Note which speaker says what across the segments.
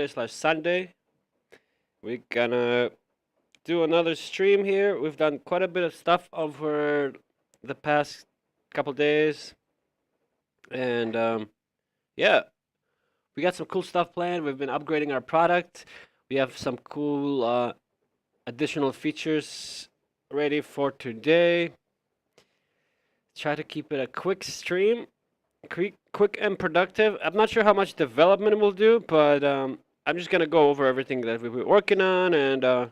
Speaker 1: Saturday/Sunday. We're gonna do another stream here. We've done quite a bit of stuff over the past couple days, and yeah, we got some cool stuff planned. We've been upgrading our product. We have some cool additional features ready for today. Try to keep it a quick stream, quick and productive. I'm not sure how much development we'll do, but I'm just gonna go over everything that we've been working on and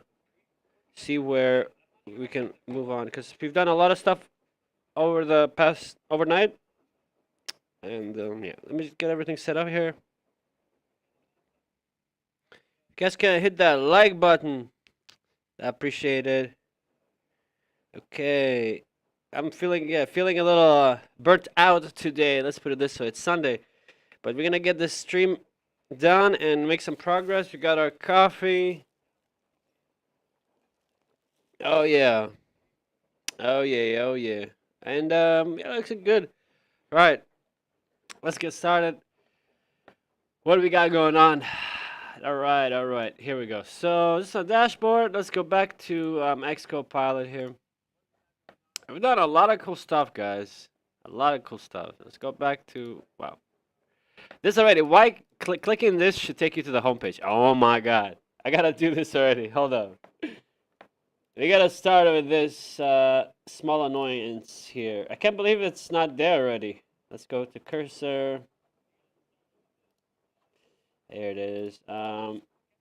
Speaker 1: see where we can move on, because we've done a lot of stuff over the past overnight. And yeah, let me just get everything set up here. You guys can hit that like button. I appreciate it. Okay. I'm feeling a little burnt out today. Let's put it this way. It's Sunday. But we're gonna get this stream done and make some progress. We got our coffee. Oh yeah. Oh yeah, oh yeah. And yeah, looks good. Right. Let's get started. What do we got going on? All right. Here we go. So this is a dashboard. Let's go back to X-Copilot here. We've done a lot of cool stuff, guys. A lot of cool stuff. Let's go back to, wow. This already, why clicking this should take you to the homepage. Oh my God. I gotta do this already. Hold on. We gotta start with this small annoyance here. I can't believe it's not there already. Let's go to cursor. There it is.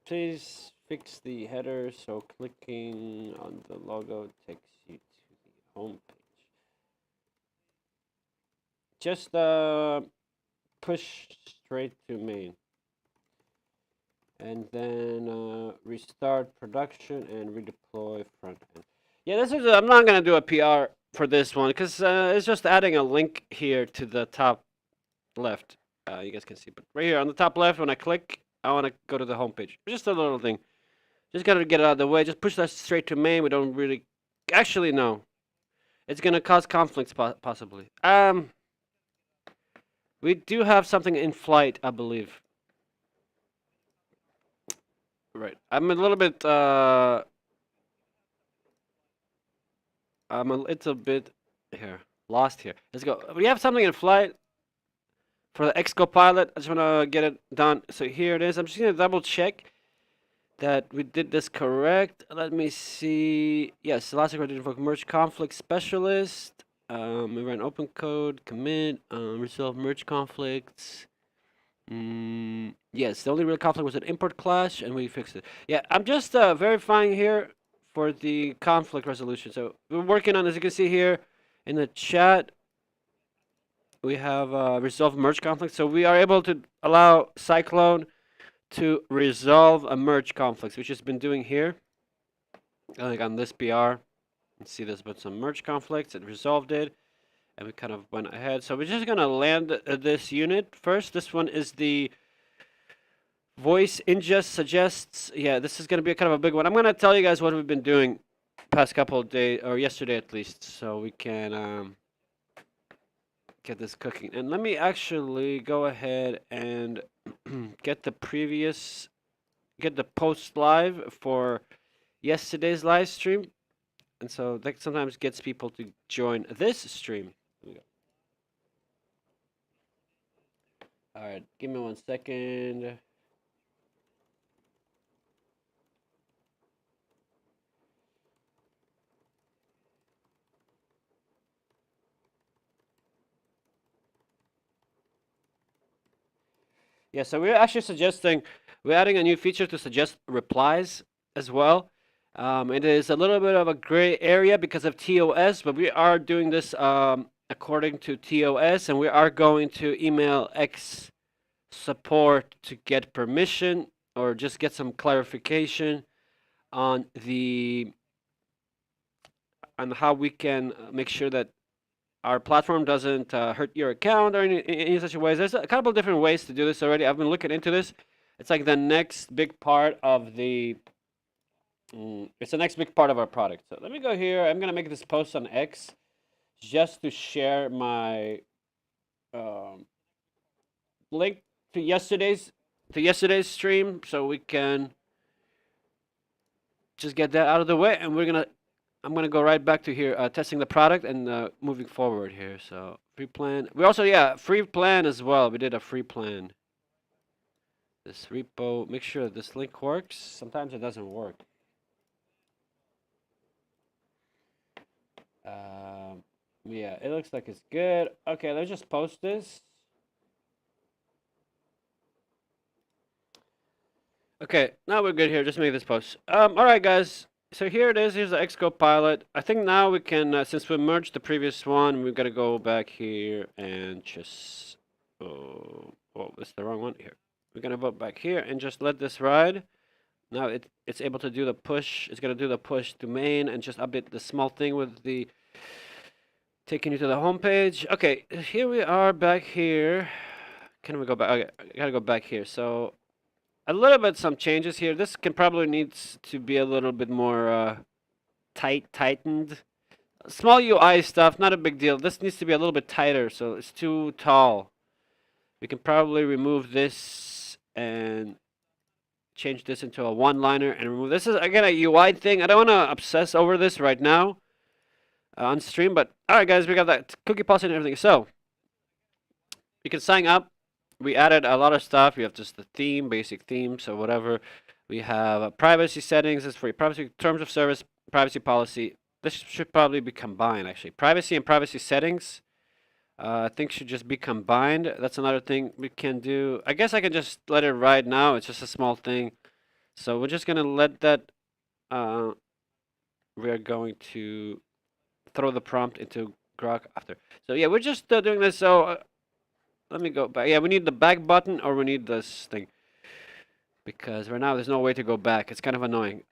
Speaker 1: Please fix the header so clicking on the logo takes you to the home page. Just push straight to main. And then restart production and redeploy front end. Yeah, this is. I'm not gonna do a PR for this one because it's just adding a link here to the top left. You guys can see, but right here on the top left, when I click, I want to go to the home page. Just a little thing. Just gotta get it out of the way. Just push that straight to main. We don't really. Actually, no. It's gonna cause conflicts possibly. We do have something in flight, I believe. Right. I'm a little bit it's a bit here. Lost here. Let's go. We have something in flight for the X-Copilot. I just wanna get it done. So here it is. I'm just gonna double check that we did this correct. Let me see. Yes, Elastic did invoke merge conflict specialist. We ran open code, commit, resolve merge conflicts. Yes, the only real conflict was an import clash, and we fixed it. Yeah, I'm just verifying here for the conflict resolution. So we're working on, as you can see here in the chat, we have resolve merge conflict. So we are able to allow Cyclone to resolve a merge conflict, which has been doing here. Like on this PR, you see there's been some merge conflicts. It resolved it. And we kind of went ahead. So we're just going to land this unit first. This one is the voice ingest suggests. Yeah, this is going to be kind of a big one. I'm going to tell you guys what we've been doing past couple of days, or yesterday at least, so we can get this cooking. And let me actually go ahead and get the post live for yesterday's live stream. And so that sometimes gets people to join this stream. All right, give me 1 second. Yeah, so we're actually we're adding a new feature to suggest replies as well. It is a little bit of a gray area because of TOS, but we are doing this according to TOS, and we are going to email X support to get permission or just get some clarification on how we can make sure that our platform doesn't hurt your account or any such ways. There's a couple different ways to do this already. I've been looking into this. It's like the next big part of it's the next big part of our product. So let me go here. I'm gonna make this post on X just to share my link to yesterday's to yesterday's stream so we can just get that out of the way, and I'm gonna go right back to here testing the product and moving forward here. So free plan. We also free plan as well. We did a free plan. This repo. Make sure this link works. Sometimes it doesn't work. Yeah, it looks like it's good. Okay, let's just post this. Okay, now we're good here. Just make this post. All right, guys. So here it is. Here's the X-Copilot. I think now we can, since we merged the previous one, we've got to go back here and just. Oh, that's the wrong one here. We're gonna go back here and just let this ride. Now it's able to do the push. It's gonna do the push to main and just update the small thing with the taking you to the home page. Okay, here we are back here. Can we go back? Okay, I gotta go back here. So a little bit some changes here. This can probably needs to be a little bit more tightened. Small UI stuff, not a big deal. This needs to be a little bit tighter, so it's too tall. We can probably remove this and change this into a one-liner and remove this. Is again a UI thing. I don't want to obsess over this right now on stream, but all right, guys, we got that cookie policy and everything. So you can sign up. We added a lot of stuff. We have just the theme, basic theme, so whatever. We have privacy settings. This is for your privacy terms of service, privacy policy. This should probably be combined, actually. Privacy and privacy settings, I think should just be combined. That's another thing we can do. I guess I can just let it ride now. It's just a small thing. So we're just going to let that. We're going to throw the prompt into Grok after. So yeah, we're just doing this. So let me go back. Yeah, we need the back button or we need this thing. Because right now there's no way to go back. It's kind of annoying.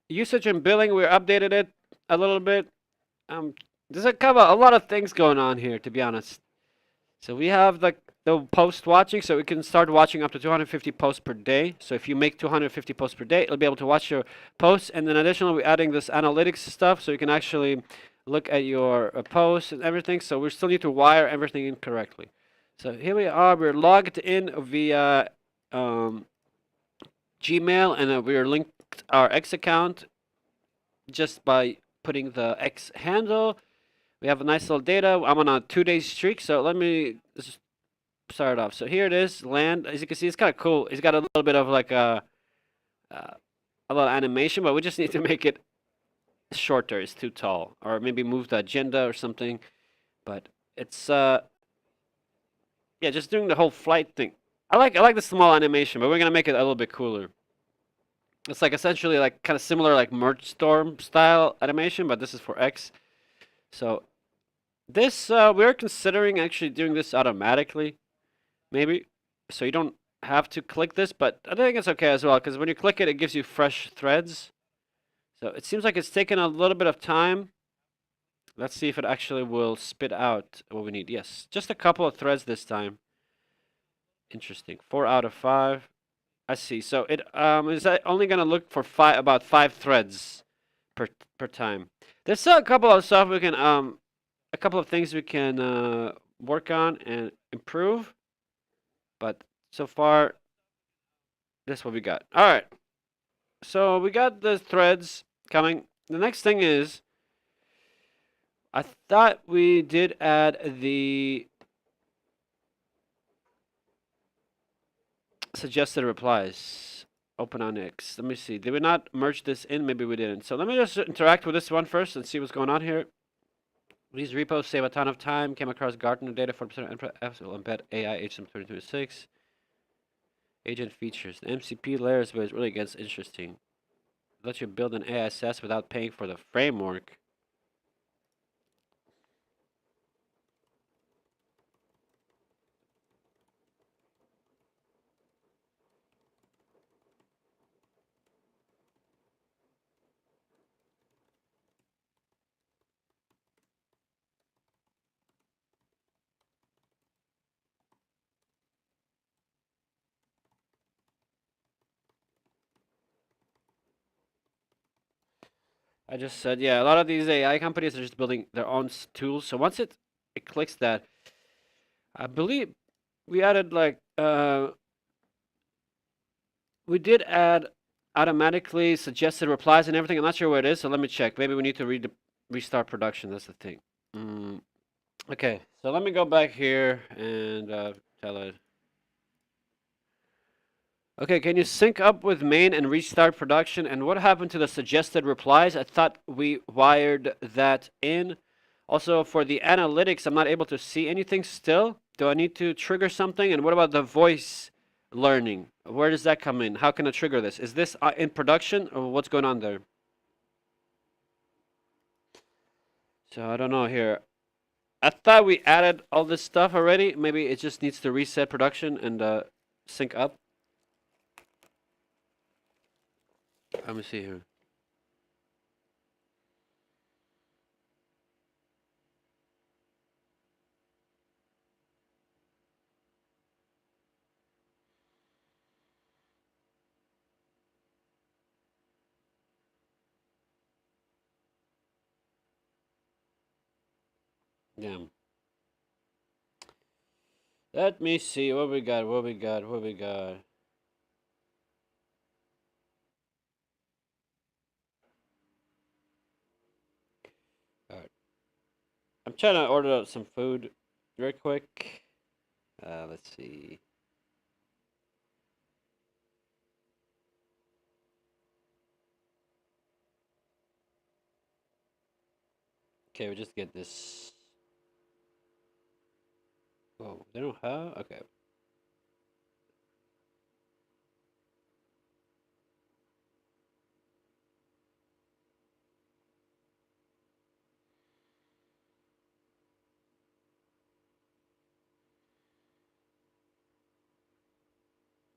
Speaker 1: Usage and billing, we updated it a little bit. There's a lot of things going on here, to be honest. So we have the post watching, so we can start watching up to 250 posts per day. So if you make 250 posts per day, it'll be able to watch your posts. And then additionally, we're adding this analytics stuff, so you can actually look at your posts and everything. So we still need to wire everything in correctly. So here we are. We're logged in via Gmail, and we're linked our X account just by putting the X handle. We have a nice little data. I'm on a 2-day streak, so let me just start off. So here it is, land. As you can see, it's kind of cool. It's got a little bit of like a little animation, but we just need to make it shorter. It's too tall, or maybe move the agenda or something. But it's yeah, just doing the whole flight thing. I like the small animation, but we're gonna make it a little bit cooler. It's like essentially like kind of similar like Mergestorm style animation, but this is for X. So this we're considering actually doing this automatically, maybe. So you don't have to click this, but I think it's okay as well because when you click it, it gives you fresh threads. So it seems like it's taken a little bit of time. Let's see if it actually will spit out what we need. Yes, just a couple of threads this time. Interesting. 4 out of 5. I see. So it is only gonna look for about 5 threads per time. There's a couple of stuff we can a couple of things we can work on and improve, but so far this is what we got. All right. So we got the threads coming. The next thing is I thought we did add the suggested replies. Open on X. Let me see. Did we not merge this in? Maybe we didn't. So let me just interact with this one first and see what's going on here. These repos save a ton of time. Came across Gartner data 40% will embed AI H 2026. Agent features. The MCP layers was really gets interesting. Let you build an AI SaaS without paying for the framework. I just said, yeah, a lot of these AI companies are just building their own tools. So once it clicks that, I believe we added like we did add automatically suggested replies and everything. I'm not sure where it is, so let me check. Maybe we need to restart production. That's the thing. Okay, so let me go back here and tell it. Okay, can you sync up with main and restart production? And what happened to the suggested replies? I thought we wired that in. Also, for the analytics, I'm not able to see anything still. Do I need to trigger something? And what about the voice learning? Where does that come in? How can I trigger this? Is this in production or what's going on there? So I don't know here. I thought we added all this stuff already. Maybe it just needs to reset production and sync up. Let me see here. Damn. Let me see what we got. What we got. What we got. All right. I'm trying to order some food real quick. Let's see. Okay, we just get this. Oh, they don't have? Okay.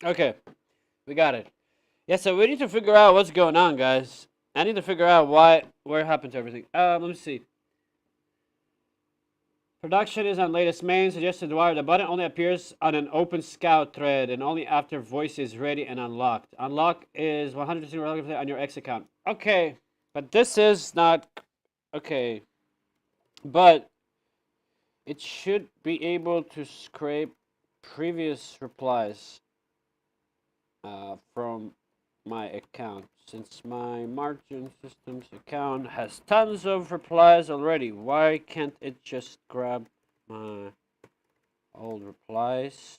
Speaker 1: Okay, we got it. Yeah, so we need to figure out what's going on, guys. I need to figure out where happened to everything. Let me see. Production is on latest main. Suggested wire. The button only appears on an open scout thread and only after voice is ready and unlocked. Unlock is 100% relative on your X account. Okay, but this is not okay. But it should be able to scrape previous replies from my account. Since my margin systems account has tons of replies already, why can't it just grab my old replies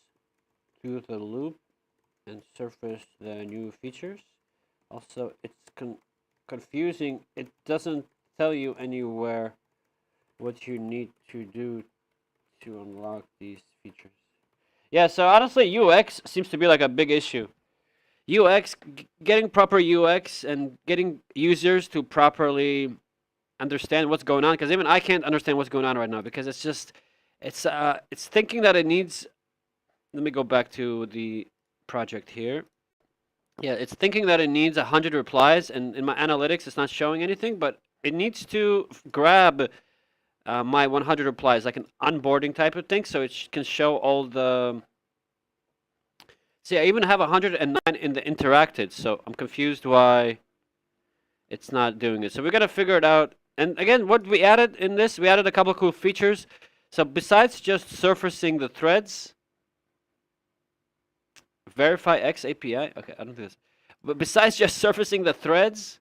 Speaker 1: to the loop and surface the new features? Also, it's confusing. It doesn't tell you anywhere what you need to do to unlock these features. Yeah, so honestly, UX seems to be like a big issue. UX, getting proper UX and getting users to properly understand what's going on, because even I can't understand what's going on right now because it's just, it's thinking that it needs, let me go back to the project here. Yeah, it's thinking that it needs 100 replies, and in my analytics, it's not showing anything, but it needs to grab my 100 replies, like an onboarding type of thing, so it can show all the. See, I even have 109 in the interacted, so I'm confused why it's not doing it. So we gotta figure it out. And again, what we added in this, we added a couple of cool features. So besides just surfacing the threads, verify X API. Okay, I don't do this. But besides just surfacing the threads,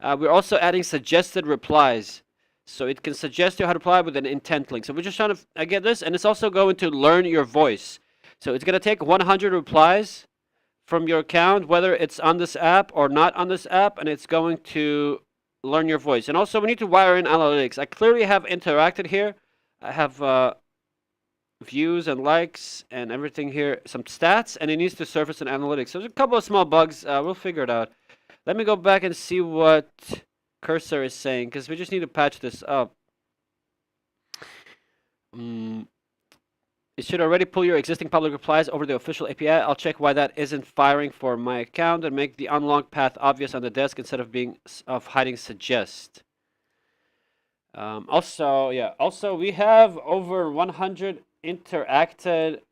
Speaker 1: we're also adding suggested replies. So it can suggest you how to reply with an intent link. So we're just trying to get this, and it's also going to learn your voice. So it's going to take 100 replies from your account, whether it's on this app or not on this app, and it's going to learn your voice. And also, we need to wire in analytics. I clearly have interacted here. I have views and likes and everything here, some stats, and it needs to surface in analytics. So there's a couple of small bugs. We'll figure it out. Let me go back and see what Cursor is saying, because we just need to patch this up. It should already pull your existing public replies over the official API. I'll check why that isn't firing for my account and make the unlock path obvious on the desk instead of hiding suggest. Also, we have over 100 interacted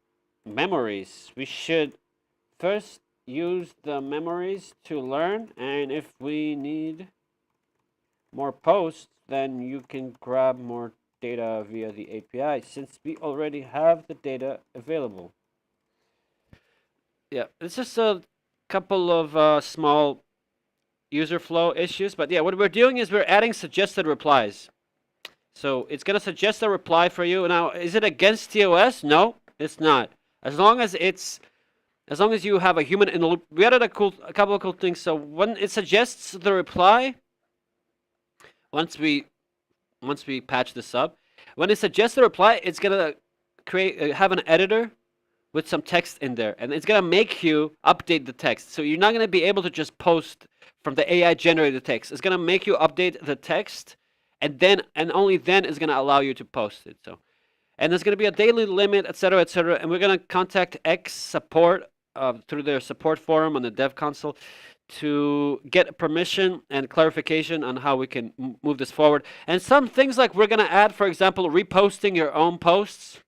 Speaker 1: memories. We should first use the memories to learn, and if we need more posts, then you can grab more data via the API, since we already have the data available. Yeah, it's just couple of small user flow issues, but yeah, what we're doing is we're adding suggested replies. So it's gonna suggest a reply for you. Now, is it against TOS? No, it's not. As long as you have a human in the loop. We added a couple of cool things. So when it suggests the reply, once we patch this up, when it suggests the reply, it's gonna have an editor with some text in there, and it's gonna make you update the text. So you're not gonna be able to just post from the AI generated text. It's gonna make you update the text, and only then is gonna allow you to post it. So, and there's gonna be a daily limit, etc., etc. And we're gonna contact X support through their support forum on the Dev Console to get permission and clarification on how we can move this forward. And some things like we're gonna add, for example, reposting your own posts.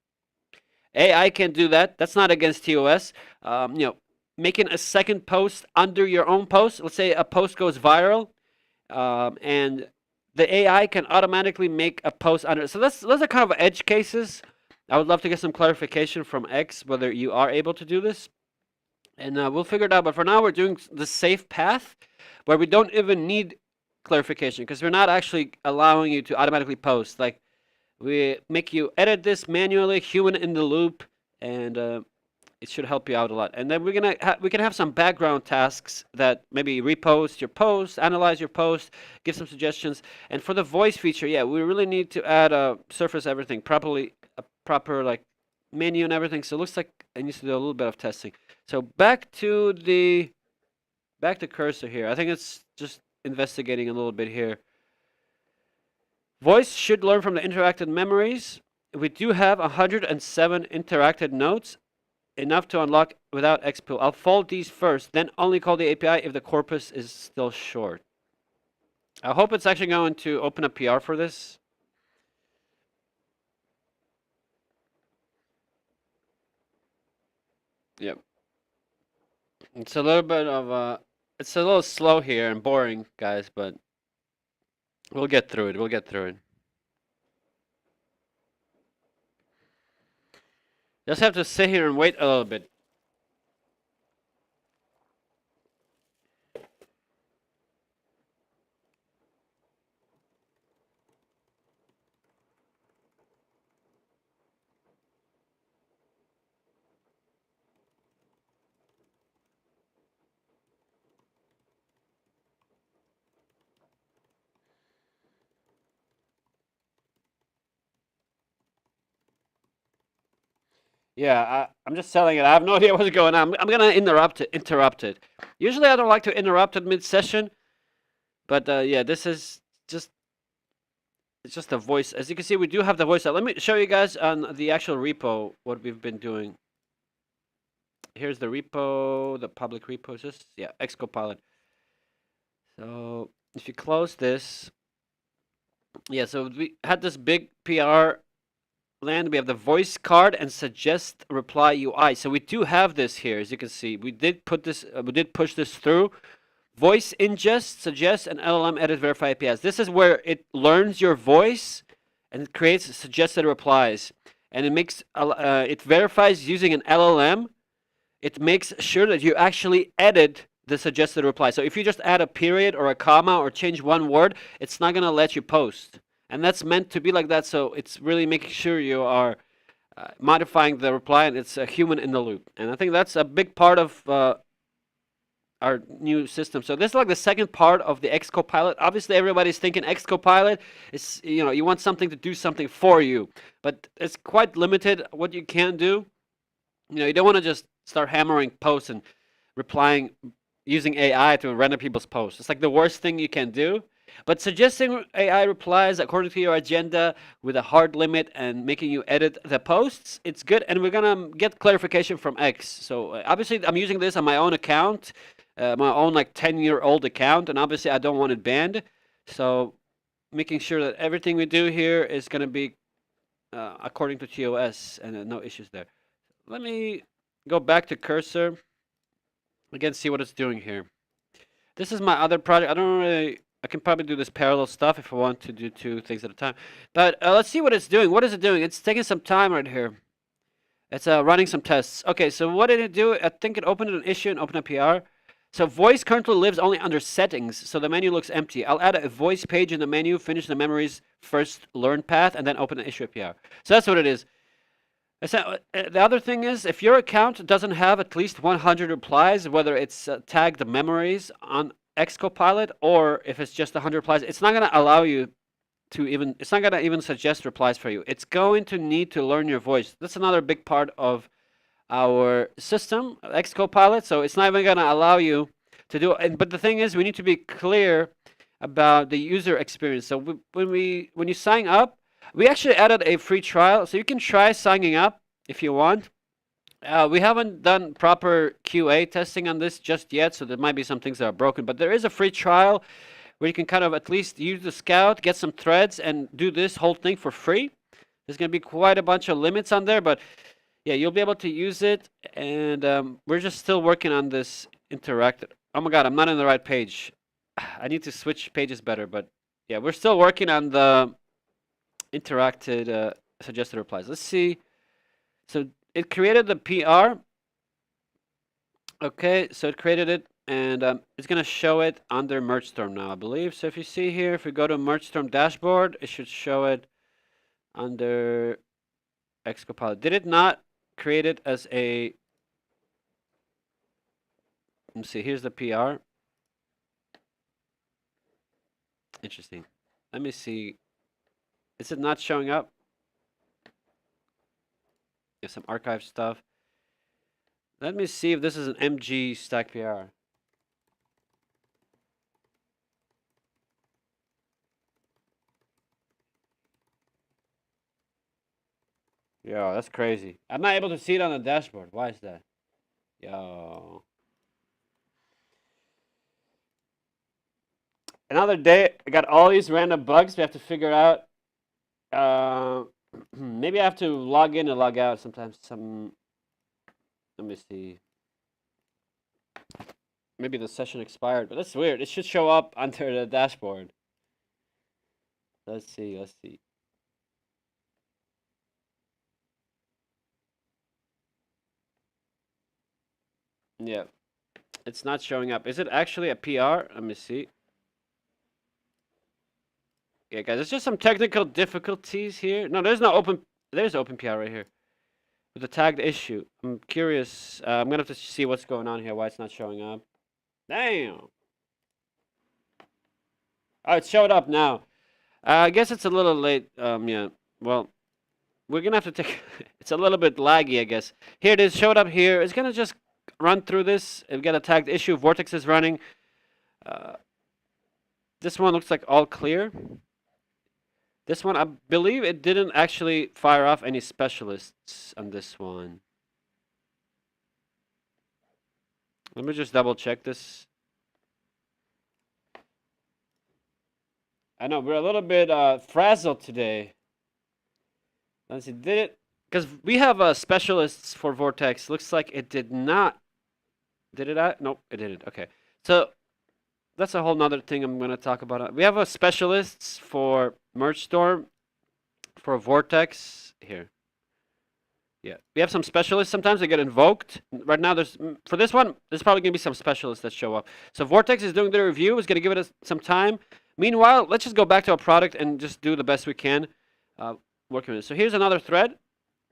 Speaker 1: AI can do that. That's not against TOS. Making a second post under your own post. Let's say a post goes viral, and the AI can automatically make a post under it. So those are kind of edge cases. I would love to get some clarification from X whether you are able to do this, and we'll figure it out. But for now, we're doing the safe path where we don't even need clarification because we're not actually allowing you to automatically post. Like, we make you edit this manually, human in the loop, and it should help you out a lot. And then we can have some background tasks that maybe repost your post, analyze your post, give some suggestions. And for the voice feature, yeah, we really need to add surface everything properly, a proper like menu and everything. So it looks like I need to do a little bit of testing. So back to cursor here. I think it's just investigating a little bit here. Voice should learn from the interacted memories. We do have 107 interacted nodes, enough to unlock without XPool. I'll fold these first, then only call the API if the corpus is still short. I hope it's actually going to open a PR for this. Yep. It's a little bit of it's a little slow here and boring, guys, but we'll get through it. We'll get through it. Just have to sit here and wait a little bit. Yeah, I'm just telling it. I have no idea what's going on. I'm gonna interrupt it. Usually I don't like to interrupt it mid-session, but yeah, this is just it's just a voice. As you can see, we do have the voice. Let me show you guys on the actual repo what we've been doing. Here's the repo, the public repo. Just yeah, X-Copilot. So if you close this, yeah. So we had this big PR land. We have the voice card and suggest reply UI. So we do have this here, as you can see. We did put this. We did push this through. Voice ingest, suggest, and LLM edit verify APIs. This is where it learns your voice and it creates suggested replies. And it makes it verifies using an LLM. It makes sure that you actually edit the suggested reply. So if you just add a period or a comma or change one word, it's not gonna let you post. And that's meant to be like that. So it's really making sure you are modifying the reply, and it's a human in the loop. And I think that's a big part of our new system. So this is like the second part of the X-Copilot. Obviously, everybody's thinking X-Copilot is, you want something to do something for you, but it's quite limited what you can do. You don't want to just start hammering posts and replying using AI to render people's posts. It's like the worst thing you can do. But suggesting AI replies according to your agenda with a hard limit and making you edit the posts, it's good. And we're going to get clarification from X. So obviously, I'm using this on my own account, my own like 10-year-old account. And obviously, I don't want it banned. So making sure that everything we do here is going to be according to TOS and no issues there. Let me go back to Cursor. Again, see what it's doing here. This is my other project. I can probably do this parallel stuff if I want to do two things at a time. But let's see what it's doing. What is it doing? It's taking some time right here. It's running some tests. Okay, so what did it do? I think it opened an issue and opened a PR. So voice currently lives only under settings, so the menu looks empty. I'll add a voice page in the menu, finish the memories first learn path, and then open and issue a PR. So that's what it is. The other thing is, if your account doesn't have at least 100 replies, whether it's tagged memories on X-Copilot or if it's just 100 replies, it's not going to allow you to even, it's not going to even suggest replies for you. It's going to need to learn your voice. That's another big part of our system, X-Copilot, so it's not even going to allow you to do it. But the thing is, we need to be clear about the user experience. So when you sign up, we actually added a free trial, so you can try signing up if you want. We haven't done proper QA testing on this just yet, so there might be some things that are broken, but there is a free trial where you can kind of at least use the Scout, get some threads, and do this whole thing for free. There's going to be quite a bunch of limits on there, but yeah, you'll be able to use it, and we're just still working on this interactive. Oh my God, I'm not on the right page. I need to switch pages better, but yeah, we're still working on the interacted suggested replies. Let's see. So it created the PR. Okay, so it created it, and it's going to show it under Mergestorm now, I believe. So if you see here, if we go to Mergestorm dashboard, it should show it under X-Copilot. Did it not create it as a... Let's see, here's the PR. Interesting. Let me see. Is it not showing up? There's some archive stuff. Let me see if this is an MG stack PR. Yo, that's crazy. I'm not able to see it on the dashboard. Why is that? Yo. Another day, I got all these random bugs we have to figure out. Maybe I have to log in and log out sometimes. Let me see. Maybe the session expired, but that's weird. It should show up under the dashboard. Let's see. Yeah, it's not showing up. Is it actually a PR? Let me see. Yeah, guys, there's just some technical difficulties here. No, there's open PR right here with the tagged issue. I'm curious. I'm gonna have to see what's going on here. Why it's not showing up? Damn. Oh, it showed up now. I guess it's a little late. Yeah. Well, we're gonna have to take. It's a little bit laggy, I guess. Here it is. Showed up here. It's gonna just run through this. We've got a tagged issue. Vortex is running. This one looks like all clear. This one, I believe it didn't actually fire off any specialists on this one. Let me just double check this. I know, we're a little bit frazzled today. Let's see, did it? Because we have specialists for Vortex. Looks like it did not. Did it? Nope, it didn't. Okay. So that's a whole nother thing I'm going to talk about. We have a specialists for Mergestorm, for Vortex. Here. Yeah. We have some specialists. Sometimes they get invoked. Right now, for this one, there's probably going to be some specialists that show up. So Vortex is doing the review. It's going to give it some time. Meanwhile, let's just go back to our product and just do the best we can working with it. So here's another thread.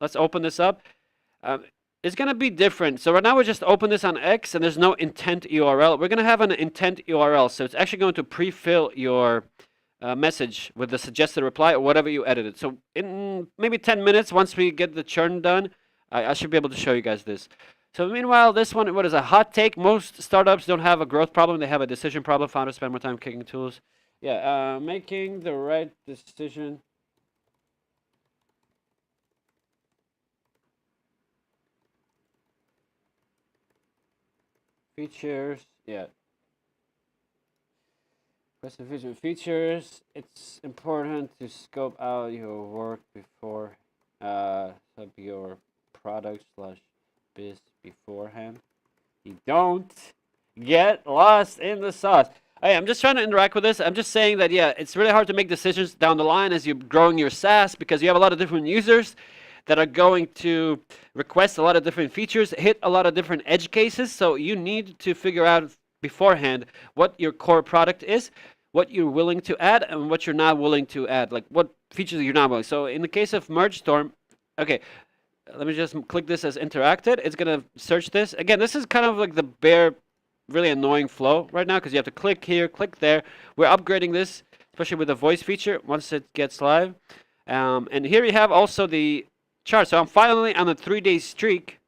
Speaker 1: Let's open this up. It's going to be different. So right now we just open this on X and there's no intent URL. We're going to have an intent URL. So it's actually going to pre-fill your message with the suggested reply or whatever you edited. So in maybe 10 minutes, once we get the churn done, I should be able to show you guys this. So meanwhile, this one, what is a hot take? Most startups don't have a growth problem. They have a decision problem. Founders spend more time kicking tools. Yeah, making the right decision. Features, yeah. Question features. It's important to scope out your work before sub your product/biz beforehand. You don't get lost in the sauce. Hey, I'm just trying to interact with this. I'm just saying that, yeah, it's really hard to make decisions down the line as you're growing your SaaS because you have a lot of different users that are going to request a lot of different features, hit a lot of different edge cases. So you need to figure out beforehand what your core product is, what you're willing to add, and what you're not willing to add, like what features you're not willing. So in the case of Mergestorm, okay, let me just click this as interacted. It's gonna search this. Again, this is kind of like the bare, really annoying flow right now because you have to click here, click there. We're upgrading this, especially with the voice feature once it gets live. And here you have also the chart. So I'm finally on a 3-day streak,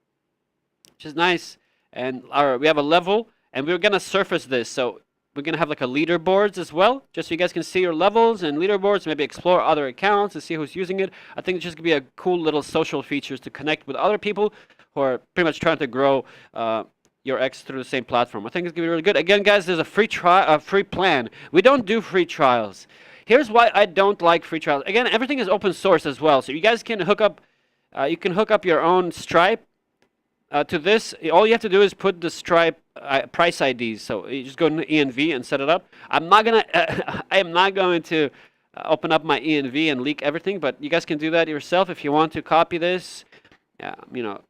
Speaker 1: which is nice. And we have a level, and we're gonna surface this. So we're gonna have like a leaderboards as well, just so you guys can see your levels and leaderboards, maybe explore other accounts and see who's using it. I think it's just gonna be a cool little social features to connect with other people who are pretty much trying to grow your X through the same platform. I think it's gonna be really good. Again, guys, there's a free plan. We don't do free trials. Here's why I don't like free trials. Again, everything is open source as well, so you guys can hook up. You can hook up your own Stripe to this. All you have to do is put the Stripe price IDs. So you just go to ENV and set it up. I'm not gonna. I am not going to open up my ENV and leak everything, but you guys can do that yourself if you want to copy this. You know,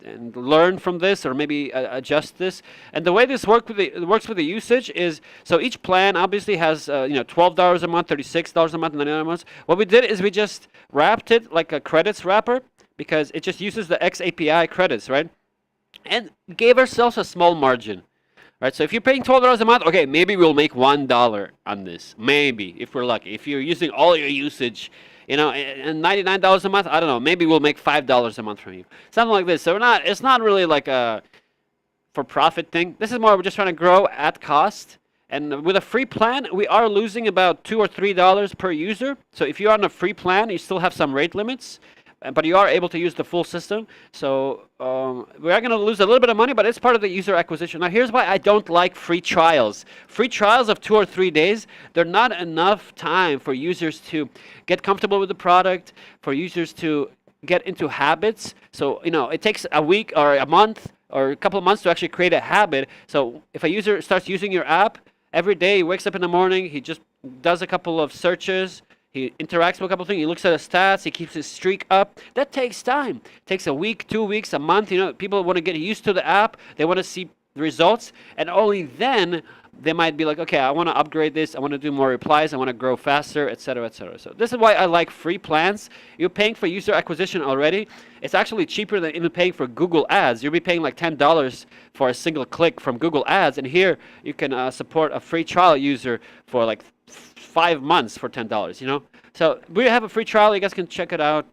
Speaker 1: and learn from this, or maybe adjust this. And the way this works with the usage is, so each plan obviously has $12 a month, $36 a month, $99 a month. What we did is we just wrapped it like a credits wrapper because it just uses the X API credits, right? And gave ourselves a small margin, right? So if you're paying $12 a month, okay, maybe we'll make $1 on this, maybe if we're lucky. If you're using all your usage, and $99 a month, I don't know, maybe we'll make $5 a month from you, something like this. So it's not really like a for profit thing. This is more we're just trying to grow at cost. And with a free plan, we are losing about $2 or $3 per user. So if you're on a free plan, you still have some rate limits, but you are able to use the full system. So we are going to lose a little bit of money, but it's part of the user acquisition. Now, here's why I don't like free trials. Free trials of 2 or 3 days, they're not enough time for users to get comfortable with the product, for users to get into habits. So, it takes a week or a month or a couple of months to actually create a habit. So if a user starts using your app every day, he wakes up in the morning, he just does a couple of searches, he interacts with a couple of things. He looks at his stats. He keeps his streak up. That takes time. It takes a week, 2 weeks, a month. People want to get used to the app. They want to see the results. And only then they might be like, okay, I want to upgrade this. I want to do more replies. I want to grow faster, etc., etc. So this is why I like free plans. You're paying for user acquisition already. It's actually cheaper than even paying for Google Ads. You'll be paying like $10 for a single click from Google Ads. And here you can support a free trial user for like 5 months for $10, So we have a free trial. You guys can check it out.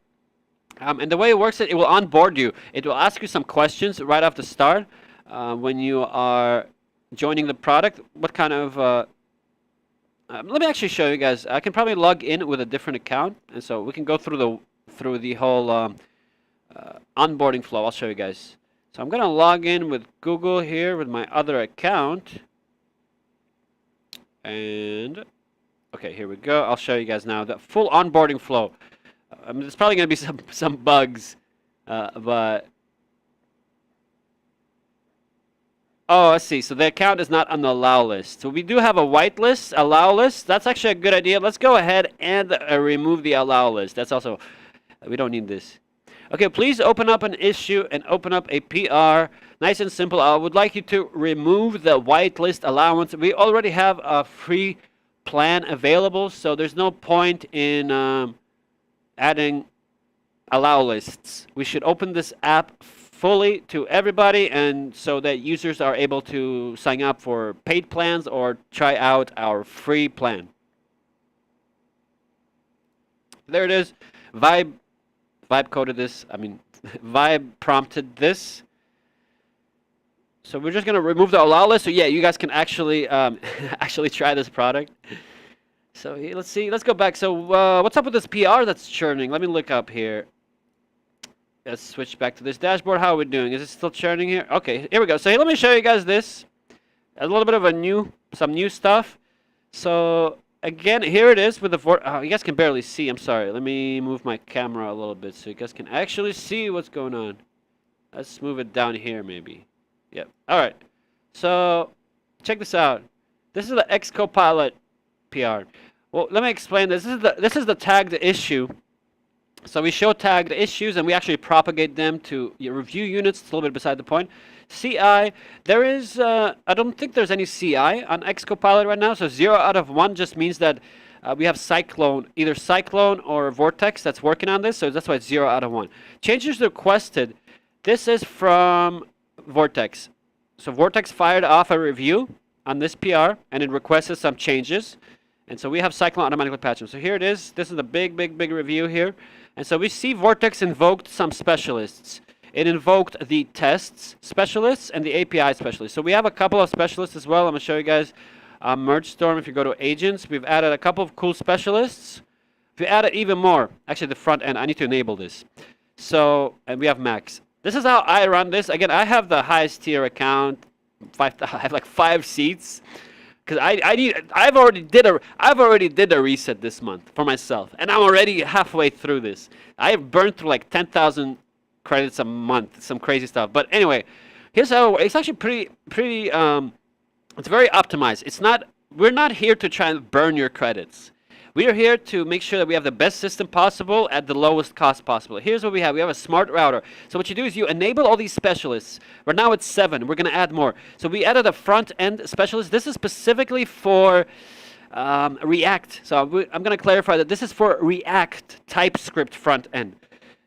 Speaker 1: And the way it works, it will onboard you. It will ask you some questions right off the start when you are joining the product. What kind of... let me actually show you guys. I can probably log in with a different account, and so we can go through the whole onboarding flow. I'll show you guys. So I'm going to log in with Google here with my other account. And... okay, here we go. I'll show you guys now the full onboarding flow. There's probably going to be some bugs, but... oh, I see. So the account is not on the allow list. So we do have a white list, allow list. That's actually a good idea. Let's go ahead and remove the allow list. That's also... we don't need this. Okay, please open up an issue and open up a PR. Nice and simple. I would like you to remove the whitelist allowance. We already have a free plan available, so there's no point in adding allow lists. We should open this app fully to everybody, and so that users are able to sign up for paid plans or try out our free plan. There it is. Vibe coded this. Vibe prompted this. So we're just gonna remove the allow list. So yeah, you guys can actually actually try this product. So let's see. Let's go back. So what's up with this PR that's churning? Let me look up here. Let's switch back to this dashboard. How are we doing? Is it still churning here? Okay, here we go. So let me show you guys this. A little bit of some new stuff. So again, here it is with the you guys can barely see. I'm sorry. Let me move my camera a little bit so you guys can actually see what's going on. Let's move it down here maybe. Yep. All right. So check this out. This is the X-Copilot PR. Well, let me explain this. This is the tagged issue. So we show tagged issues and we actually propagate them to your review units. It's a little bit beside the point. CI, there is, I don't think there's any CI on X-Copilot right now. So 0 out of 1 just means that we have Cyclone, either Cyclone or Vortex that's working on this. So that's why it's 0 out of 1. Changes requested. This is from Vortex. So Vortex fired off a review on this PR and it requested some changes. And so we have Cyclone automatically patch them. So here it is. This is the big review here. And so we see Vortex invoked some specialists. It invoked the tests specialists and the API specialists. So we have a couple of specialists as well. I'm going to show you guys Mergestorm. If you go to agents, we've added a couple of cool specialists. We added even more. Actually, the front end, I need to enable this. So, and we have Max. This is how I run this. Again, I have the highest tier account. I have like 5 seats. Because I've already did a reset this month for myself, and I'm already halfway through this. I've burned through like 10,000 credits a month, some crazy stuff. But anyway, here's how it's actually pretty. It's very optimized. We're not here to try and burn your credits. We are here to make sure that we have the best system possible at the lowest cost possible. Here's what we have. We have a smart router. So what you do is you enable all these specialists. Right now it's 7. We're going to add more. So we added a front-end specialist. This is specifically for React. So I'm going to clarify that this is for React TypeScript front-end.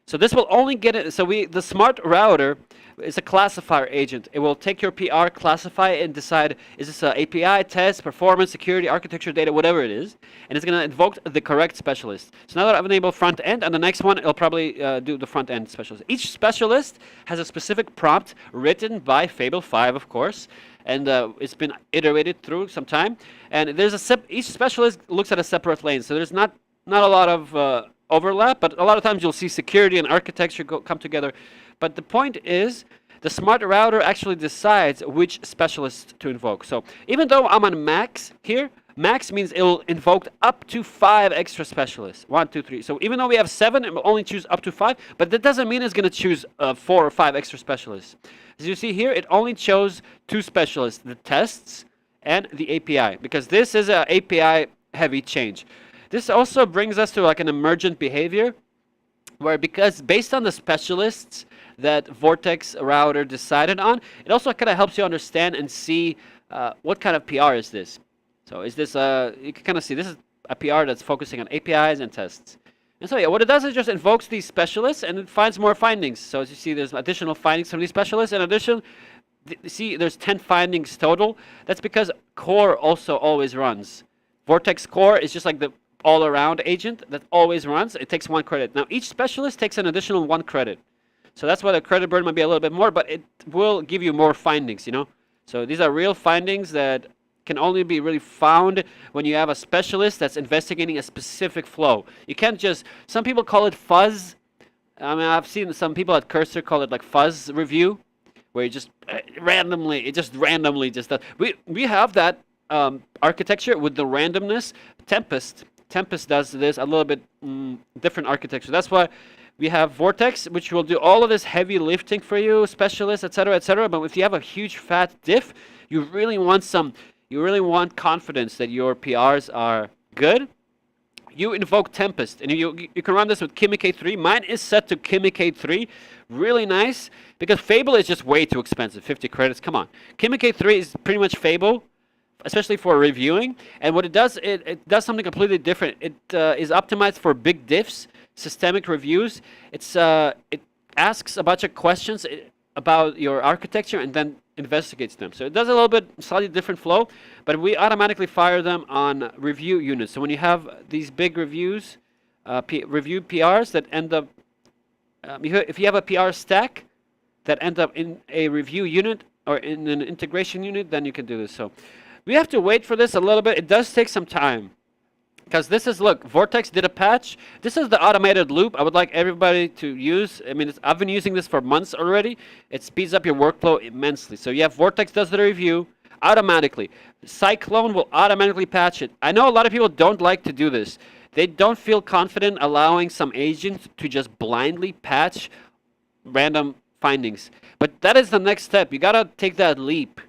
Speaker 1: So this will only get it. So the smart router is a classifier agent. It will take your PR, classify it, and decide, is this an API, test, performance, security, architecture, data, whatever it is. And it's going to invoke the correct specialist. So now that I've enabled front end, and the next one, it'll probably do the front end specialist. Each specialist has a specific prompt written by Fable 5, of course. And it's been iterated through some time. And there's each specialist looks at a separate lane. So there's not a lot of overlap, but a lot of times you'll see security and architecture come together. But the point is, the smart router actually decides which specialist to invoke. So even though I'm on max here, max means it'll invoke up to 5 extra specialists. 1, 2, 3. So even though we have 7, it will only choose up to 5, but that doesn't mean it's going to choose 4 or 5 extra specialists. As you see here, it only chose 2 specialists, the tests and the API, because this is an API heavy change. This also brings us to like an emergent behavior where, because based on the specialists that Vortex router decided on, it also kind of helps you understand and see what kind of PR is this. So is this, you can kind of see this is a PR that's focusing on APIs and tests. And so yeah, what it does is just invokes these specialists and it finds more findings. So as you see, there's additional findings from these specialists. In addition, see there's 10 findings total. That's because core also always runs. Vortex core is just like the all-around agent that always runs. It takes 1 credit. Now each specialist takes an additional 1 credit. So that's why the credit burn might be a little bit more, but it will give you more findings, you know. So these are real findings that can only be really found when you have a specialist that's investigating a specific flow. You can't just, some people call it fuzz. I mean, I've seen some people at Cursor call it like fuzz review, where you just randomly does. We have that architecture with the randomness. Tempest does this a little bit different architecture. That's why we have Vortex, which will do all of this heavy lifting for you, specialists, etc., etc. But if you have a huge fat diff, you really want confidence that your PRs are good. You invoke Tempest, and you can run this with Kimi K3. Mine is set to Kimi K3, really nice, because Fable is just way too expensive, 50 credits, come on. Kimi K3 is pretty much Fable, especially for reviewing, and what it does something completely different. It is optimized for big diffs, systemic reviews. It asks a bunch of questions about your architecture and then investigates them. So it does a little bit slightly different flow, but we automatically fire them on review units. So when you have these big reviews, review PRs that end up, if you have a PR stack that end up in a review unit or in an integration unit, then you can do this. So we have to wait for this a little bit. It does take some time. Because this is, look, Vortex did a patch. This is the automated loop I would like everybody to use. I mean, I've been using this for months already. It speeds up your workflow immensely. So you have Vortex does the review automatically. Cyclone will automatically patch it. I know a lot of people don't like to do this. They don't feel confident allowing some agents to just blindly patch random findings. But that is the next step. You got to take that leap.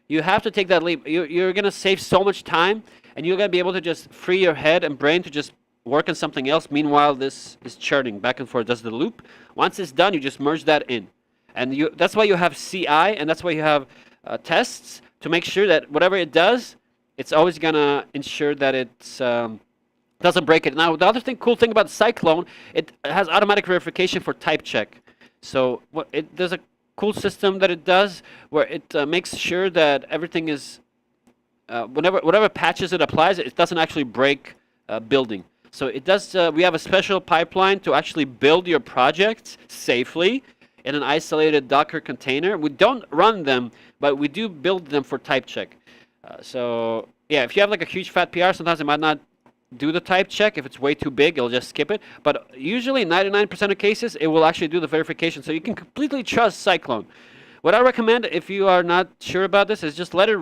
Speaker 1: You have to take that leap. You're going to save so much time. And you're going to be able to just free your head and brain to just work on something else. Meanwhile, this is churning back and forth, does the loop. Once it's done, you just merge that in. And that's why you have CI, and that's why you have tests, to make sure that whatever it does, it's always going to ensure that it's doesn't break it. Now, the other cool thing about Cyclone, it has automatic verification for type check. So there's a cool system that it does where it makes sure that everything is, whatever patches it applies, it doesn't actually break building. So it does. We have a special pipeline to actually build your projects safely in an isolated Docker container. We don't run them, but we do build them for type check. So yeah, if you have like a huge fat PR, sometimes it might not do the type check. If it's way too big, it'll just skip it. But usually 99% of cases, it will actually do the verification. So you can completely trust Cyclone. What I recommend, if you are not sure about this, is just let it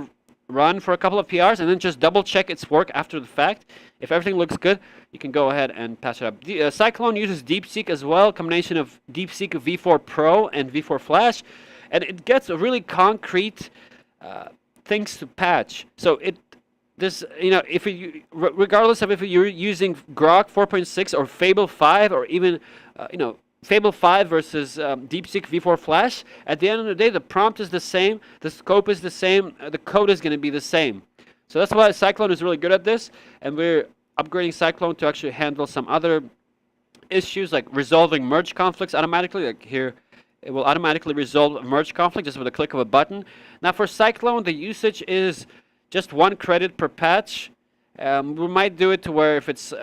Speaker 1: run for a couple of PRs and then just double check its work after the fact. If everything looks good, you can go ahead and pass it up. Cyclone uses DeepSeek as well, combination of DeepSeek V4 Pro and V4 Flash, and it gets a really concrete things to patch. So if regardless of if you're using Grok 4.6 or Fable 5 or even Fable 5 versus DeepSeek V4 Flash, at the end of the day, the prompt is the same, the scope is the same, the code is going to be the same. So that's why Cyclone is really good at this, and we're upgrading Cyclone to actually handle some other issues like resolving merge conflicts automatically. Like here, it will automatically resolve a merge conflict just with a click of a button. Now for Cyclone, the usage is just 1 credit per patch. We might do it to where if it's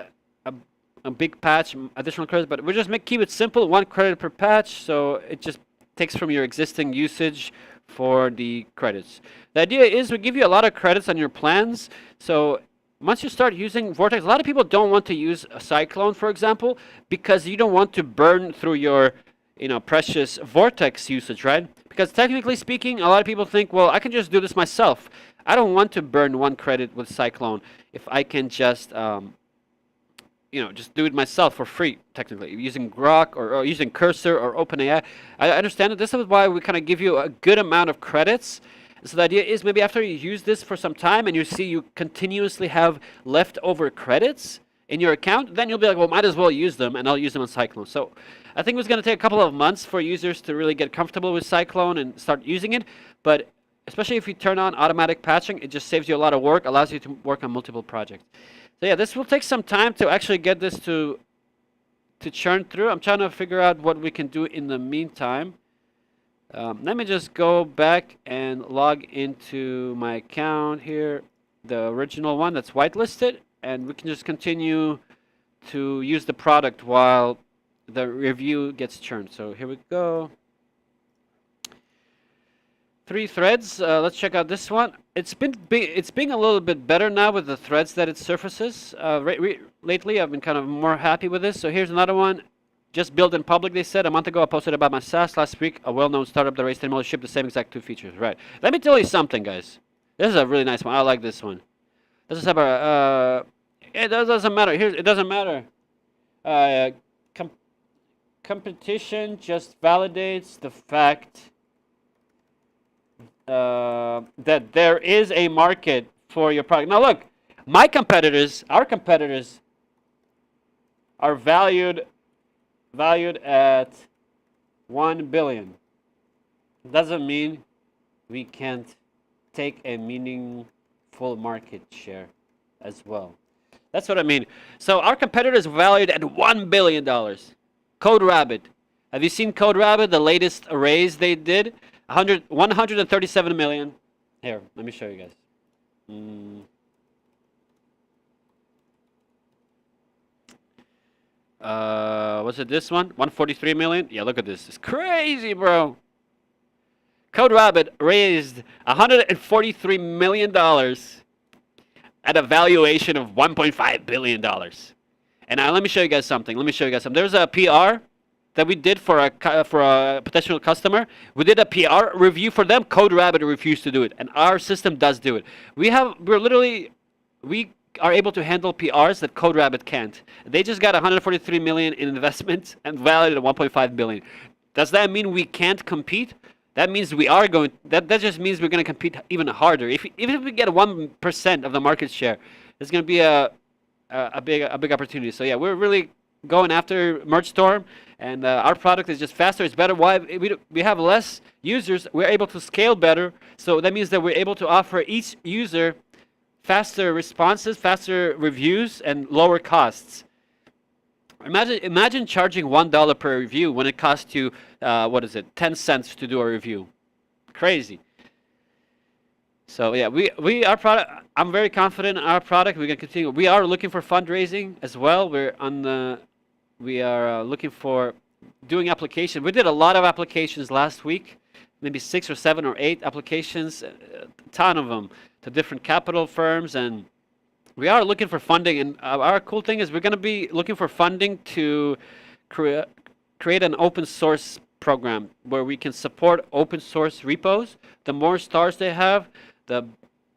Speaker 1: a big patch, additional credits, but we'll just keep it simple, 1 credit per patch, so it just takes from your existing usage for the credits. The idea is we give you a lot of credits on your plans, so once you start using Vortex, a lot of people don't want to use a Cyclone, for example, because you don't want to burn through your precious Vortex usage, right? Because technically speaking, a lot of people think, well, I can just do this myself. I don't want to burn 1 credit with Cyclone if I can just just do it myself for free, technically, using Grok or using Cursor or OpenAI. I understand that. This is why we kind of give you a good amount of credits. So the idea is maybe after you use this for some time and you see you continuously have leftover credits in your account, then you'll be like, well, might as well use them, and I'll use them on Cyclone. So I think it's going to take a couple of months for users to really get comfortable with Cyclone and start using it. But especially if you turn on automatic patching, it just saves you a lot of work, allows you to work on multiple projects. So yeah, this will take some time to actually get this to churn through. I'm trying to figure out what we can do in the meantime. Let me just go back and log into my account here, the original one that's whitelisted, and we can just continue to use the product while the review gets churned. So here we go. 3 threads. Let's check out this one. It's being a little bit better now with the threads that it surfaces. Lately, I've been kind of more happy with this. So here's another one. Just built in public, they said. A month ago, I posted about my SaaS. Last week, a well-known startup that raised 10 million shipped the same exact 2 features. Right. Let me tell you something, guys. This is a really nice one. I like this one. This is about. It doesn't matter. It doesn't matter. Competition just validates the fact that there is a market for your product. Now look, our competitors are valued at 1 billion. Doesn't mean we can't take a meaningful market share as well. That's what I mean. So our competitors valued at $1 billion. CodeRabbit. Have you seen CodeRabbit, the latest raise they did? 137 million. Here, let me show you guys. Was it this one? 143 million? Yeah, look at this. It's crazy, bro. CodeRabbit raised $143 million at a valuation of $1.5 billion. And now let me show you guys something. There's a PR that we did for a potential customer. We did a PR review for them. CodeRabbit refused to do it, and our system does do it. We are able to handle PRs that CodeRabbit can't. They just got 143 million in investment and valued at 1.5 billion. Does that mean we can't compete? That means we are going. That just means we're going to compete even harder. Even if we get 1% of the market share, it's going to be a a big opportunity. So yeah, we're really going after Mergestorm, and our product is just faster. It's better. Why we have less users? We're able to scale better. So that means that we're able to offer each user faster responses, faster reviews, and lower costs. Imagine charging $1 per review when it costs you what is it, 10 cents to do a review. Crazy. So yeah, we our product. I'm very confident in our product. We're gonna continue. We are looking for fundraising as well. We are looking for doing application. We did a lot of applications last week, maybe 6 or 7 or 8 applications, a ton of them to different capital firms, and we are looking for funding. And our cool thing is we're gonna be looking for funding to create an open source program where we can support open source repos. The more stars they have, the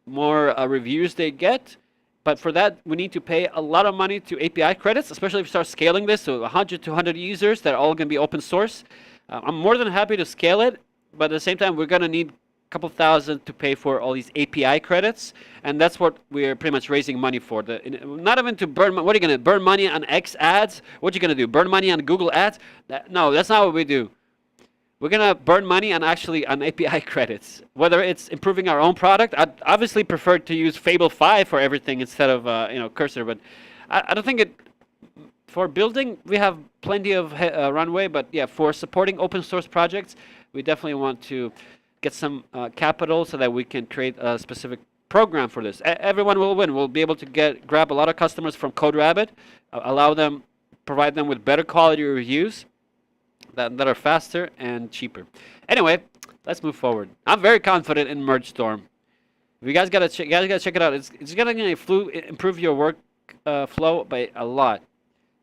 Speaker 1: more reviews they get. But for that, we need to pay a lot of money to API credits, especially if we start scaling this to 100, 200 users that are all going to be open source. I'm more than happy to scale it, but at the same time, we're going to need a couple thousand to pay for all these API credits, and that's what we're pretty much raising money for. Not even to burn. What are you going to burn money on X ads? What are you going to do? Burn money on Google ads? No, that's not what we do. We're gonna burn money on API credits. Whether it's improving our own product, I'd obviously prefer to use Fable 5 for everything instead of Cursor. But I don't think it. For building, we have plenty of runway. But yeah, for supporting open source projects, we definitely want to get some capital so that we can create a specific program for this. Everyone will win. We'll be able to grab a lot of customers from CodeRabbit, provide them with better quality reviews that are faster and cheaper. Anyway, let's move forward. I'm very confident in Mergestorm. You guys gotta check it out. It's gonna improve your work flow by a lot.